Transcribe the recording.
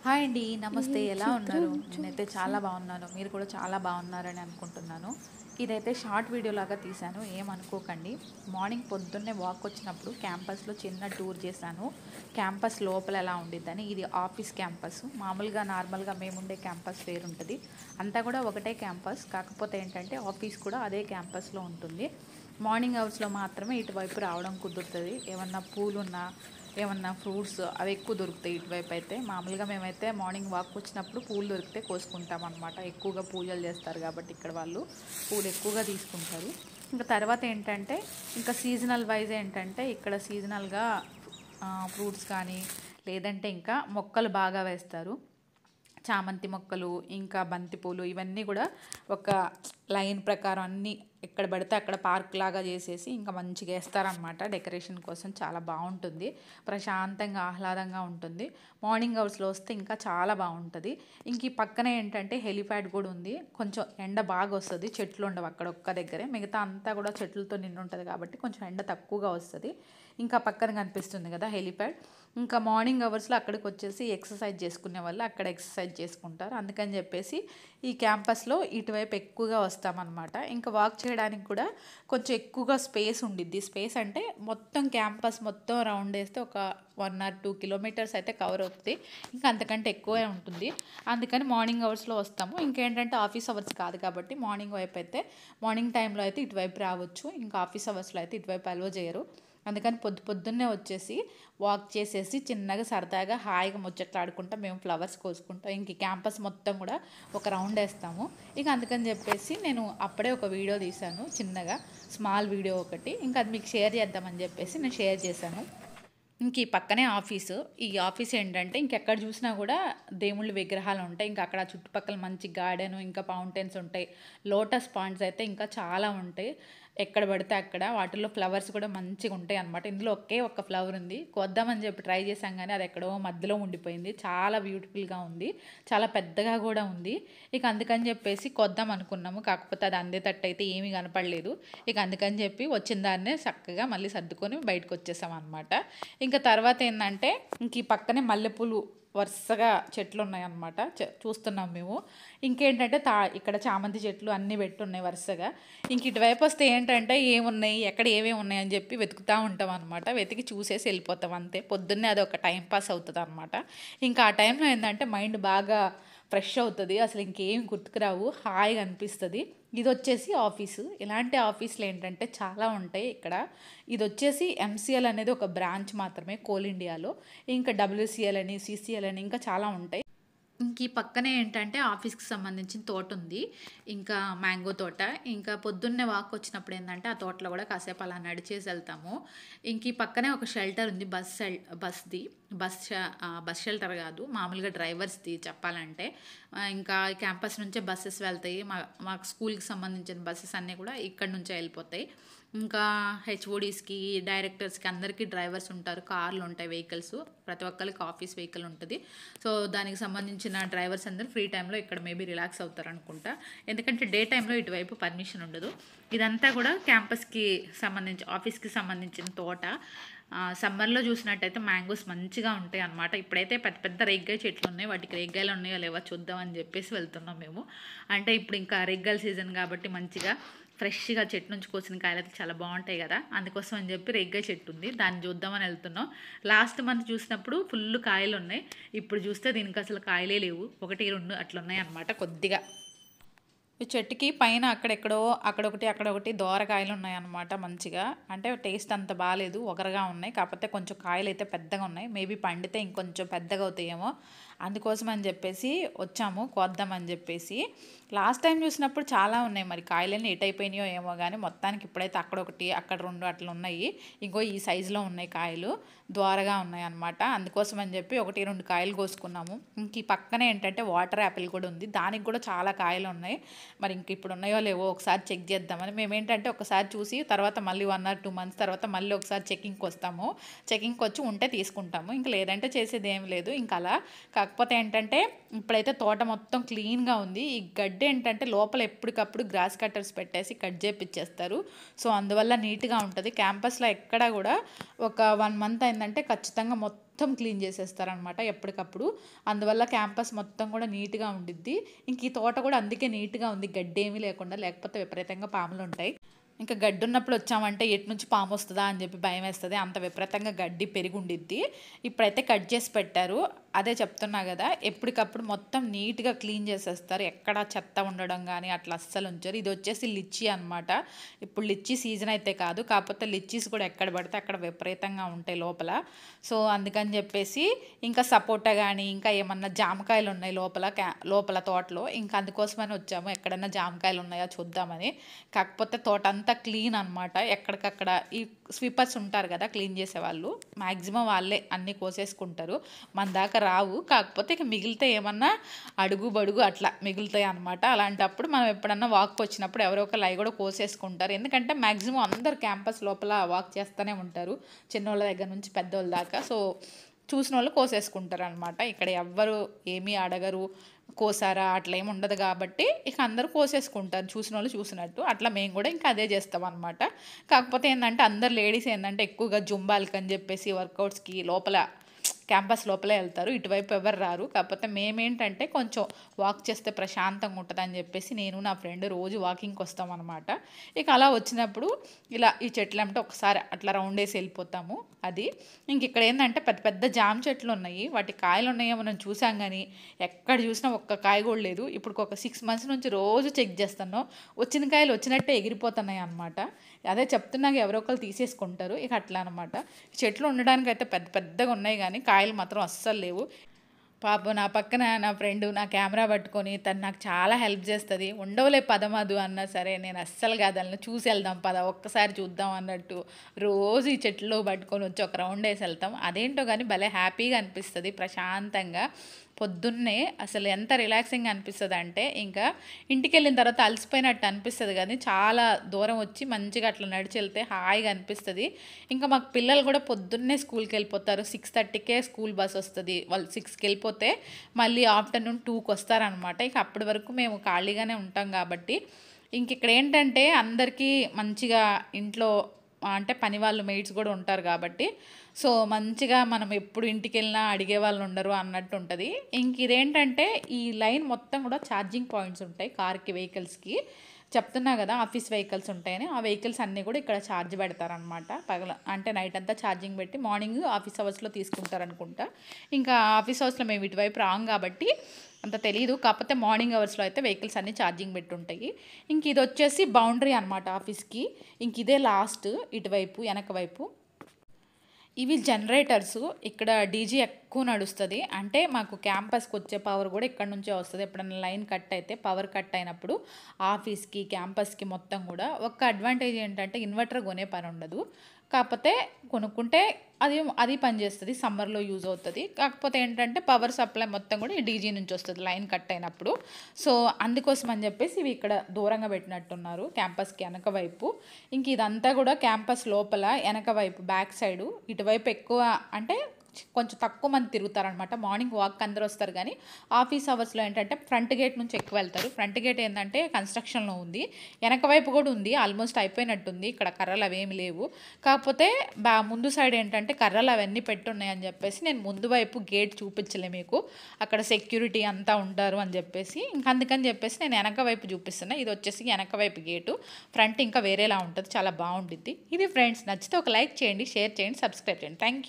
Hi అండి. నమస్తే. ఈ ఎలా చిత్రం ఉన్నారు? నేనైతే చూసి చాలా బాగున్నాను. మీరు కూడా చాలా బాగున్నారని అనుకుంటున్నాను. ఇదైతే షార్ట్ వీడియోలాగా తీశాను. ఏమనుకోకండి. మార్నింగ్ పొద్దున్నే వాక్ వచ్చినప్పుడు క్యాంపస్లో చిన్న టూర్ చేశాను. క్యాంపస్ లోపల ఎలా ఉండిద్దని. ఇది ఆఫీస్ క్యాంపస్. మామూలుగా నార్మల్గా మేముండే క్యాంపస్ వేరుంటుంది. అంతా కూడా ఒకటే క్యాంపస్. కాకపోతే ఏంటంటే ఆఫీస్ కూడా అదే క్యాంపస్లో ఉంటుంది. మార్నింగ్ అవర్స్లో మాత్రమే ఇటువైపు రావడం కుదురుతుంది. ఏమన్నా పూలున్నా ఏమన్నా ఫ్రూట్స్ అవి ఎక్కువ దొరుకుతాయి ఇటువైపు అయితే. మామూలుగా మేమైతే మార్నింగ్ వాక్ వచ్చినప్పుడు పూలు దొరికితే కోసుకుంటాం అనమాట. ఎక్కువగా పూజలు చేస్తారు కాబట్టి ఇక్కడ వాళ్ళు పూలు ఎక్కువగా తీసుకుంటారు. ఇంకా తర్వాత ఏంటంటే ఇంకా సీజనల్ వైజ్ ఏంటంటే ఇక్కడ సీజనల్గా ఫ్రూట్స్ కానీ లేదంటే ఇంకా మొక్కలు బాగా వేస్తారు. చామంతి మొక్కలు ఇంకా బంతిపూలు ఇవన్నీ కూడా ఒక లైన్ ప్రకారం అన్నీ ఎక్కడ పడితే అక్కడ పార్క్ లాగా చేసేసి ఇంకా మంచిగా వేస్తారనమాట. డెకరేషన్ కోసం చాలా బాగుంటుంది. ప్రశాంతంగా ఆహ్లాదంగా ఉంటుంది. మార్నింగ్ అవర్స్లో వస్తే ఇంకా చాలా బాగుంటుంది. ఇంక ఈ పక్కనే ఏంటంటే హెలిప్యాడ్ కూడా ఉంది. కొంచెం ఎండ బాగా వస్తుంది. చెట్లు ఉండవు అక్కడ ఒక్క దగ్గరే. మిగతా అంతా కూడా చెట్లతో నిండి ఉంటుంది కాబట్టి కొంచెం ఎండ తక్కువగా వస్తుంది. ఇంకా పక్కన కనిపిస్తుంది కదా హెలిప్యాడ్. ఇంకా మార్నింగ్ అవర్స్లో అక్కడికి వచ్చేసి ఎక్సర్సైజ్ చేసుకునే వాళ్ళు అక్కడ ఎక్సర్సైజ్ చేసుకుంటారు. అందుకని చెప్పేసి ఈ క్యాంపస్లో ఇటువైపు ఎక్కువగా వస్తామన్నమాట. ఇంకా వాక్ చేయడానికి కూడా కొంచెం ఎక్కువగా స్పేస్ ఉండిద్ది. స్పేస్ అంటే మొత్తం క్యాంపస్ మొత్తం రౌండ్ వేస్తే ఒక 1 or 2 kilometers అయితే కవర్ అవుతుంది. ఇంకా అంతకంటే ఎక్కువే ఉంటుంది. అందుకని మార్నింగ్ అవర్స్లో వస్తాము. ఇంకేంటంటే ఆఫీస్ అవర్స్ కాదు కాబట్టి మార్నింగ్ వైపు అయితే మార్నింగ్ టైంలో అయితే ఇటువైపు రావచ్చు. ఇంకా ఆఫీస్ అవర్స్లో అయితే ఇటువైపు అలో చేయరు. అందుకని పొద్దున్నే వచ్చేసి వాక్ చేసేసి చిన్నగా సరదాగా హాయిగా ముచ్చట్లాడుకుంటా మేము ఫ్లవర్స్ కోసుకుంటాం. ఇంక క్యాంపస్ మొత్తం కూడా ఒక రౌండ్ వేస్తాము. ఇక అందుకని చెప్పేసి నేను అప్పుడే ఒక వీడియో తీశాను చిన్నగా, స్మాల్ వీడియో ఒకటి. ఇంకా అది మీకు షేర్ చేద్దామని చెప్పేసి నేను షేర్ చేశాను. ఇంక ఈ పక్కనే ఆఫీసు. ఈ ఆఫీస్ ఏంటంటే ఇంకెక్కడ చూసినా కూడా దేవుళ్ళ విగ్రహాలు ఉంటాయి. ఇంకా అక్కడ చుట్టుపక్కల మంచి గార్డెన్ ఇంకా ఫౌంటైన్స్ ఉంటాయి. లోటస్ పాండ్స్ అయితే ఇంకా చాలా ఉంటాయి. ఎక్కడ పడితే అక్కడ వాటిల్లో ఫ్లవర్స్ కూడా మంచిగా ఉంటాయి అనమాట. ఇందులో ఒకే ఒక్క ఫ్లవర్ ఉంది. కొద్దామని చెప్పి ట్రై చేసాం కానీ అది ఎక్కడో మధ్యలో ఉండిపోయింది. చాలా బ్యూటిఫుల్గా ఉంది. చాలా పెద్దగా కూడా ఉంది. ఇక అందుకని చెప్పేసి కొద్దాం అనుకున్నాము. కాకపోతే అది అందేటట్టు అయితే ఏమీ కనపడలేదు. ఇక అందుకని చెప్పి వచ్చిన దాన్నే చక్కగా మళ్ళీ సర్దుకొని బయటకు వచ్చేసాం అనమాట. ఇంకా తర్వాత ఏంటంటే ఇంక ఈ పక్కనే మల్లెపూలు వరుసగా చెట్లు ఉన్నాయన్నమాట. చూస్తున్నాం మేము. ఇంకేంటంటే ఇక్కడ చామంతి చెట్లు అన్నీ పెట్టున్నాయి వరుసగా. ఇంక ఇటువైపు వస్తే ఏంటంటే ఏమున్నాయి ఎక్కడ ఏమేమి ఉన్నాయి అని చెప్పి వెతుకుతూ ఉంటాం అనమాట. వెతికి చూసేసి వెళ్ళిపోతాం అంతే. పొద్దున్నే అది ఒక టైం పాస్ అవుతుంది అనమాట. ఇంకా ఆ టైంలో ఏంటంటే మైండ్ బాగా ఫ్రెష్ అవుతుంది. అసలు ఇంకేం గుర్తుకురావు, హాయిగా అనిపిస్తుంది. ఇది వచ్చేసి ఆఫీసు. ఇలాంటి ఆఫీసులు ఏంటంటే చాలా ఉంటాయి ఇక్కడ. ఇది వచ్చేసి ఎంసీఎల్ అనేది ఒక బ్రాంచ్ మాత్రమే కోల్ ఇండియాలో. ఇంకా డబ్ల్యూసీఎల్ అని సీసీఎల్ అని ఇంకా చాలా ఉంటాయి. ఇంక ఈ పక్కనే ఏంటంటే ఆఫీస్కి సంబంధించిన తోట ఉంది. ఇంకా మ్యాంగో తోట. ఇంకా పొద్దున్నే వాక్ వచ్చినప్పుడు ఏంటంటే ఆ తోటలో కూడా కాసేపు అలా నడిచేసి వెళ్తాము. ఇంక ఈ పక్కనే ఒక షెల్టర్ ఉంది. బస్ షెల్టర్ కాదు, మామూలుగా డ్రైవర్స్ది చెప్పాలంటే. ఇంకా క్యాంపస్ నుంచే బస్సెస్ వెళ్తాయి. మాకు స్కూల్కి సంబంధించిన బస్సెస్ అన్నీ కూడా ఇక్కడ నుంచే వెళ్ళిపోతాయి. ఇంకా హెచ్ఓడీస్కి డైరెక్టర్స్కి అందరికీ డ్రైవర్స్ ఉంటారు. కార్లు ఉంటాయి, వెహికల్స్. ప్రతి ఒక్కరికి ఆఫీస్ వెహికల్ ఉంటుంది. సో దానికి సంబంధించిన డ్రైవర్స్ అందరూ ఫ్రీ టైంలో ఇక్కడ మేబీ రిలాక్స్ అవుతారు అనుకుంటా. ఎందుకంటే డే టైంలో ఇటువైపు పర్మిషన్ ఉండదు. ఇదంతా కూడా క్యాంపస్కి సంబంధించి ఆఫీస్కి సంబంధించిన తోట. సమ్మర్లో చూసినట్టయితే మ్యాంగోస్ మంచిగా ఉంటాయి అన్నమాట. ఇప్పుడైతే పెద్ద పెద్ద రేగ్గాయ చెట్లు ఉన్నాయి. వాటికి రేగ్గాయలు ఉన్నాయో లేవో చూద్దామని చెప్పేసి వెళ్తున్నాం మేము. అంటే ఇప్పుడు ఇంకా రేగ్గాయల సీజన్ కాబట్టి మంచిగా ఫ్రెష్గా చెట్టు నుంచి కోసిన కాయలు అయితే చాలా బాగుంటాయి కదా. అందుకోసం అని చెప్పి రేగ్గాయ చెట్టు ఉంది, దాన్ని చూద్దామని వెళ్తున్నాం. లాస్ట్ మంత్ చూసినప్పుడు ఫుల్ కాయలు ఉన్నాయి. ఇప్పుడు చూస్తే దీనికి అసలు కాయలే లేవు. 1, 2 అట్లా ఉన్నాయి అన్నమాట. కొద్దిగా ఈ చెట్టుకి పైన అక్కడెక్కడో అక్కడొకటి దోరకాయలు ఉన్నాయన్నమాట. మంచిగా అంటే టేస్ట్ అంత బాగాలేదు, ఒగరగా ఉన్నాయి. కాకపోతే కొంచెం కాయలు అయితే పెద్దగా ఉన్నాయి. మేబీ పండితే ఇంకొంచెం పెద్దగా అవుతాయేమో. అందుకోసం అని చెప్పేసి వచ్చాము కోద్దామని చెప్పేసి. లాస్ట్ టైం చూసినప్పుడు చాలా ఉన్నాయి. మరి కాయలన్నీ ఎటు అయిపోయినాయో ఏమో కానీ మొత్తానికి ఇప్పుడైతే అక్కడొకటి అక్కడ 2 అట్లా ఉన్నాయి. ఇంకో ఈ సైజులో ఉన్నాయి కాయలు, ద్వారగా ఉన్నాయి అన్నమాట. అందుకోసం అని చెప్పి 1, 2 కాయలు కోసుకున్నాము. ఇంక ఈ పక్కనే ఏంటంటే వాటర్ యాపిల్ కూడా ఉంది. దానికి కూడా చాలా కాయలు ఉన్నాయి. మరి ఇంక ఇప్పుడు ఉన్నాయో లేవో ఒకసారి చెక్ చేద్దామని మేమేంటంటే ఒకసారి చూసి తర్వాత మళ్ళీ 1 or 2 months తర్వాత మళ్ళీ ఒకసారి చెకింగ్కి వస్తాము. చెకింగ్కి వచ్చి ఉంటే తీసుకుంటాము. ఇంక లేదంటే చేసేది ఏం లేదు. ఇంకా అలా కాకపోతే ఏంటంటే ఇప్పుడైతే తోట మొత్తం క్లీన్గా ఉంది. ఈ గడ్డి ఏంటంటే లోపల ఎప్పటికప్పుడు గ్రాస్ కట్టర్స్ పెట్టేసి కట్ చేపిచ్చేస్తారు. సో అందువల్ల నీట్గా ఉంటుంది. క్యాంపస్లో ఎక్కడ కూడా ఒక 1 మంత్ అయిందంటే ఖచ్చితంగా మొత్తం క్లీన్ చేసేస్తారనమాట ఎప్పటికప్పుడు. అందువల్ల క్యాంపస్ మొత్తం కూడా నీట్గా ఉండిద్ది. ఇంక ఈ తోట కూడా అందుకే నీట్గా ఉంది, గడ్డి ఏమీ లేకుండా, లేకపోతే విపరీతంగా పాములు ఉంటాయి. ఇంకా గడ్డి ఉన్నప్పుడు వచ్చామంటే ఎటు నుంచి పాము వస్తుందా అని చెప్పి భయం వేస్తుంది, అంత విపరీతంగా గడ్డి పెరిగి ఉండిద్ది. ఇప్పుడైతే కట్ చేసి పెట్టారు. అదే చెప్తున్నా కదా, ఎప్పటికప్పుడు మొత్తం నీట్గా క్లీన్ చేసేస్తారు. ఎక్కడ చెత్త ఉండడం కానీ అట్లా అస్సలు ఉంచారు. ఇది వచ్చేసి లిచ్చీ అనమాట. ఇప్పుడు లిచ్చీ సీజన్ అయితే కాదు, కాకపోతే లిచ్చీస్ కూడా ఎక్కడ పడితే అక్కడ విపరీతంగా ఉంటాయి లోపల. సో అందుకని చెప్పేసి ఇంకా సపోటా కానీ ఇంకా ఏమన్నా జామకాయలు ఉన్నాయి లోపల తోటలో, ఇంకా అందుకోసమని వచ్చాము, ఎక్కడన్నా జామకాయలు ఉన్నాయా చూద్దామని. కాకపోతే తోట అంతా క్లీన్ అనమాట. ఎక్కడికక్కడ ఈ స్వీపర్స్ ఉంటారు కదా క్లీన్ చేసేవాళ్ళు, మ్యాక్సిమం వాళ్ళే అన్నీ కోసేసుకుంటారు. మన దాకా రావు, కాకపోతే ఇక మిగిలితే ఏమన్నా అడుగు బడుగు అట్లా మిగులుతాయి అనమాట. అలాంటప్పుడు మనం ఎప్పుడన్నా వాక్ వచ్చినప్పుడు ఎవరో ఒకరు అవి కూడా కోసేసుకుంటారు. ఎందుకంటే మ్యాక్సిమం అందరు క్యాంపస్ లోపల వాక్ చేస్తూనే ఉంటారు, చిన్నోళ్ళ దగ్గర నుంచి పెద్దోళ్ళ దాకా. సో చూసిన వాళ్ళు కోసేసుకుంటారు అనమాట. ఇక్కడ ఎవ్వరు ఏమీ అడగరు, కోసారా అట్లా ఏమి ఉండదు కాబట్టి ఇక అందరూ కోసేసుకుంటారు చూసిన వాళ్ళు చూసినట్టు. అట్లా మేము కూడా ఇంకా అదే చేస్తాం అనమాట. కాకపోతే ఏంటంటే అందరు లేడీస్ ఏంటంటే ఎక్కువగా జుంబాలకి అని చెప్పేసి వర్కౌట్స్కి లోపల క్యాంపస్ లోపలే వెళ్తారు, ఇటువైపు ఎవరు రారు. కాకపోతే మేమేంటంటే కొంచెం వాక్ చేస్తే ప్రశాంతంగా ఉంటుంది అని చెప్పేసి నేను నా ఫ్రెండ్ రోజు వాకింగ్కి వస్తాం అనమాట. ఇక అలా వచ్చినప్పుడు ఇలా ఈ చెట్లు అంటే ఒకసారి అట్లా రౌండ్ వేసి వెళ్ళిపోతాము. అది ఇంక ఇక్కడ ఏంటంటే పెద్ద పెద్ద జామ చెట్లు ఉన్నాయి, వాటి కాయలు ఉన్నాయో మనం చూసాం కానీ ఎక్కడ చూసినా ఒక్క కాయ కూడా లేదు. ఇప్పుడు ఒక 6 months నుంచి రోజు చెక్ చేస్తున్నాం, వచ్చిన కాయలు వచ్చినట్టే ఎగిరిపోతున్నాయి అనమాట. అదే చెప్తున్నాక ఎవరో ఒకరు తీసేసుకుంటారు. ఇక అట్లా అనమాట. చెట్లు ఉండడానికి అయితే పెద్ద పెద్దగా ఉన్నాయి కానీ కాయలు మాత్రం అస్సలు లేవు. పాపం నా పక్కన నా ఫ్రెండ్ నా కెమెరా పట్టుకొని తను నాకు చాలా హెల్ప్ చేస్తుంది. ఉండవులే పదమదు అన్నా సరే నేను అస్సలు కాదని చూసి వెళ్దాం పద ఒక్కసారి చూద్దాం అన్నట్టు రోజు ఈ చెట్లు పట్టుకొని వచ్చి ఒక రౌండ్ వేసి వెళ్తాం. అదేంటో కానీ భలే హ్యాపీగా అనిపిస్తుంది, ప్రశాంతంగా. పొద్దున్నే అసలు ఎంత రిలాక్సింగ్ అనిపిస్తుంది అంటే ఇంకా ఇంటికి వెళ్ళిన తర్వాత అలసిపోయినట్టు అనిపిస్తుంది, కానీ చాలా దూరం వచ్చి మంచిగా అట్లా నడిచి వెళ్తే హాయిగా అనిపిస్తుంది. ఇంకా మాకు పిల్లలు కూడా పొద్దున్నే స్కూల్కి వెళ్ళిపోతారు. 6:30కే స్కూల్ బస్ వస్తుంది. వాళ్ళు 6కి వెళ్ళిపోతే మళ్ళీ ఆఫ్టర్నూన్ 2కి వస్తారనమాట. ఇక అప్పటి వరకు మేము ఖాళీగానే ఉంటాం కాబట్టి ఇంక ఇక్కడ ఏంటంటే అందరికీ మంచిగా ఇంట్లో అంటే పని వాళ్ళు మెయిడ్స్ కూడా ఉంటారు కాబట్టి సో మంచిగా మనం ఎప్పుడు ఇంటికి వెళ్ళినా అడిగే వాళ్ళు ఉండరు అన్నట్టు ఉంటుంది. ఇంక ఇదేంటంటే ఈ లైన్ మొత్తం కూడా ఛార్జింగ్ పాయింట్స్ ఉంటాయి కార్కి, వెహికల్స్కి. చెప్తున్నా కదా ఆఫీస్ వెహికల్స్ ఉంటాయని, ఆ వెహికల్స్ అన్నీ కూడా ఇక్కడ ఛార్జ్ పెడతారనమాట. పగల అంటే నైట్ అంతా ఛార్జింగ్ పెట్టి మార్నింగ్ ఆఫీస్ అవర్స్లో తీసుకుంటారనుకుంటా. ఇంకా ఆఫీస్ అవర్స్లో మేము ఇటువైపు రాం కాబట్టి అంత తెలియదు, కాకపోతే మార్నింగ్ అవర్స్లో అయితే వెహికల్స్ అన్నీ ఛార్జింగ్ పెట్టి ఉంటాయి. ఇంక ఇది వచ్చేసి బౌండరీ అనమాట ఆఫీస్కి. ఇంక ఇదే లాస్ట్ ఇటువైపు వెనక వైపు. ఇవి జనరేటర్స్. ఇక్కడ డీజీ ఎక్కువ నడుస్తుంది. అంటే మాకు క్యాంపస్కి వచ్చే పవర్ కూడా ఇక్కడ నుంచే వస్తుంది. ఎప్పుడైనా లైన్ కట్ అయితే పవర్ కట్ అయినప్పుడు ఆఫీస్కి క్యాంపస్కి మొత్తం కూడా. ఒక అడ్వాంటేజ్ ఏంటంటే ఇన్వర్టర్ కొనే పని ఉండదు, కాకపోతే కొనుక్కుంటే అది పనిచేస్తుంది, సమ్మర్లో యూజ్ అవుతుంది. కాకపోతే ఏంటంటే పవర్ సప్లై మొత్తం కూడా ఈ డీజీ నుంచి వస్తుంది లైన్ కట్ అయినప్పుడు. సో అందుకోసం అని చెప్పేసి ఇవి ఇక్కడ దూరంగా పెట్టినట్టున్నారు క్యాంపస్కి వెనక వైపు. ఇంక ఇదంతా కూడా క్యాంపస్ లోపల వెనక వైపు బ్యాక్ సైడు. ఇటువైపు ఎక్కువ అంటే కొంచెం తక్కువ మంది తిరుగుతారనమాట. మార్నింగ్ వాక్ అందరూ వస్తారు, కానీ ఆఫీస్ అవర్స్లో ఏంటంటే ఫ్రంట్ గేట్ నుంచి ఎక్కువ వెళ్తారు. ఫ్రంట్ గేట్ ఏంటంటే కన్స్ట్రక్షన్లో ఉంది, వెనక వైపు కూడా ఉంది, ఆల్మోస్ట్ అయిపోయినట్టుంది. ఇక్కడ కర్రలు అవేమి లేవు, కాకపోతే ముందు సైడ్ ఏంటంటే కర్రలు అవన్నీ పెట్టున్నాయని చెప్పేసి నేను ముందు వైపు గేట్ చూపించలే మీకు, అక్కడ సెక్యూరిటీ అంతా ఉంటారు అని చెప్పేసి. ఇంకా అందుకని చెప్పేసి నేను వెనక వైపు చూపిస్తున్నా. ఇది వచ్చేసి వెనక వైపు గేటు, ఫ్రంట్ ఇంకా వేరేలా ఉంటుంది, చాలా బాగుంటుంది. ఇది ఫ్రెండ్స్, నచ్చితే ఒక లైక్ చేయండి, షేర్ చేయండి, సబ్స్క్రైబ్ చేయండి. Thank you.